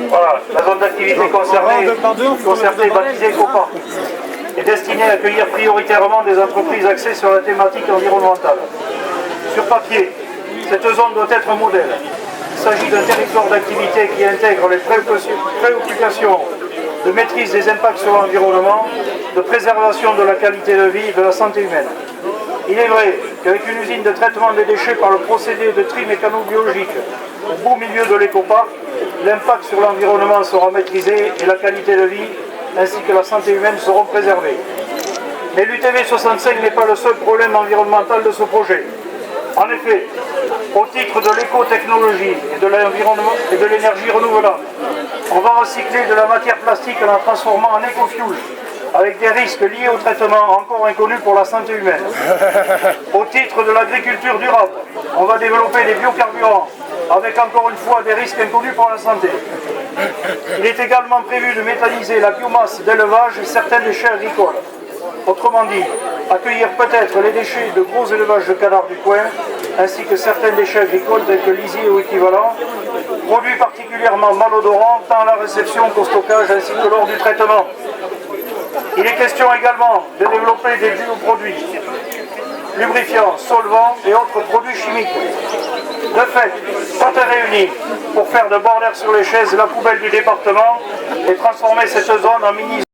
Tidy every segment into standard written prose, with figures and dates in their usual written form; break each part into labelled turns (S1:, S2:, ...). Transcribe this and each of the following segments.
S1: Voilà, la zone d'activité concernée baptisée COPA est destinée à accueillir prioritairement des entreprises axées sur la thématique environnementale. Sur papier, cette zone doit être un modèle. Il s'agit d'un territoire d'activité qui intègre les préoccupations de maîtrise des impacts sur l'environnement, de préservation de la qualité de vie et de la santé humaine. Il est vrai qu'avec une usine de traitement des déchets par le procédé de tri mécano-biologique au beau milieu de l'écoparc, l'impact sur l'environnement sera maîtrisé et la qualité de vie ainsi que la santé humaine seront préservées. Mais l'UTV 65 n'est pas le seul problème environnemental de ce projet. En effet, au titre de l'écotechnologie et de l'environnement et de l'énergie renouvelable, on va recycler de la matière plastique en la transformant en écofuel, avec des risques liés au traitement encore inconnus pour la santé humaine. Au titre de l'agriculture durable, on va développer des biocarburants, avec encore une fois des risques inconnus pour la santé. Il est également prévu de méthaniser la biomasse d'élevage et certains déchets agricoles. Autrement dit, accueillir peut-être les déchets de gros élevages de canards du coin, ainsi que certains déchets agricoles tels que lisier ou équivalents, produits particulièrement malodorants tant à la réception qu'au stockage ainsi que lors du traitement. Il est question également de développer des bioproduits, lubrifiants, solvants et autres produits chimiques. De fait, tout est réuni pour faire de bord d'air sur les chaises la poubelle du département et transformer cette zone en mini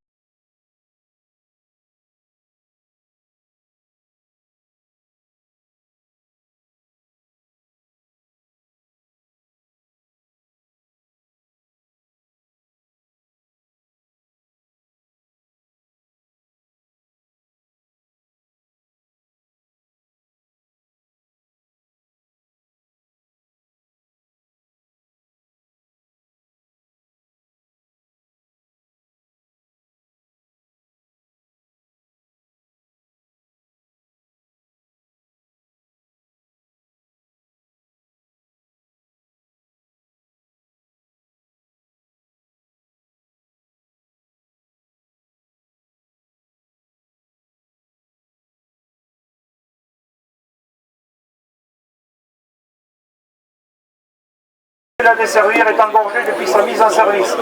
S1: la desservir est engorgée depuis sa mise en service.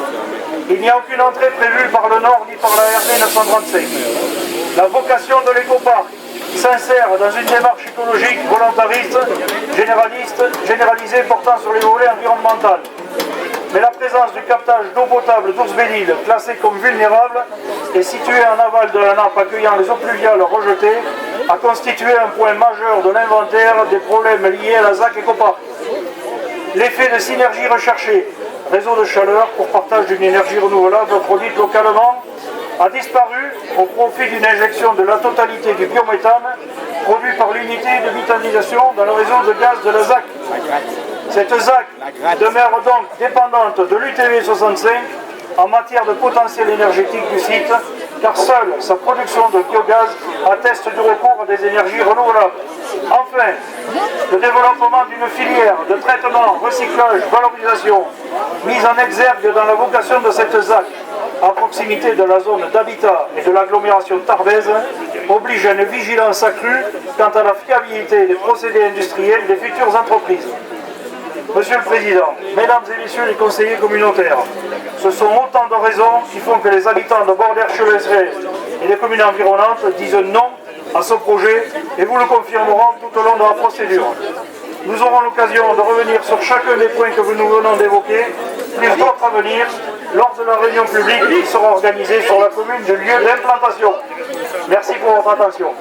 S1: Il n'y a aucune entrée prévue par le nord ni par la RD 935. La vocation de l'écoparc s'insère dans une démarche écologique volontariste, généralisée portant sur les volets environnementaux. Mais la présence du captage d'eau potable d'Ours-Bénil, classé comme vulnérable, et situé en aval de la nappe accueillant les eaux pluviales rejetées, a constitué un point majeur de l'inventaire des problèmes liés à la ZAC écoparc. L'effet de synergie recherché, réseau de chaleur pour partage d'une énergie renouvelable produite localement, a disparu au profit d'une injection de la totalité du biométhane produit par l'unité de méthanisation dans le réseau de gaz de la ZAC. Cette ZAC demeure donc dépendante de l'UTV 65 en matière de potentiel énergétique du site, car seule sa production de biogaz atteste du recours à des énergies renouvelables. Enfin, le développement d'une filière de traitement, recyclage, valorisation, mise en exergue dans la vocation de cette ZAC, à proximité de la zone d'habitat et de l'agglomération tarbaise, oblige à une vigilance accrue quant à la fiabilité des procédés industriels des futures entreprises. Monsieur le Président, Mesdames et Messieurs les conseillers communautaires, ce sont autant de raisons qui font que les habitants de Bordère-Chevelès et les communes environnantes disent non à ce projet et vous le confirmerons tout au long de la procédure. Nous aurons l'occasion de revenir sur chacun des points que nous venons d'évoquer, plus d'autres à venir, lors de la réunion publique qui sera organisée sur la commune du lieu d'implantation. Merci pour votre attention.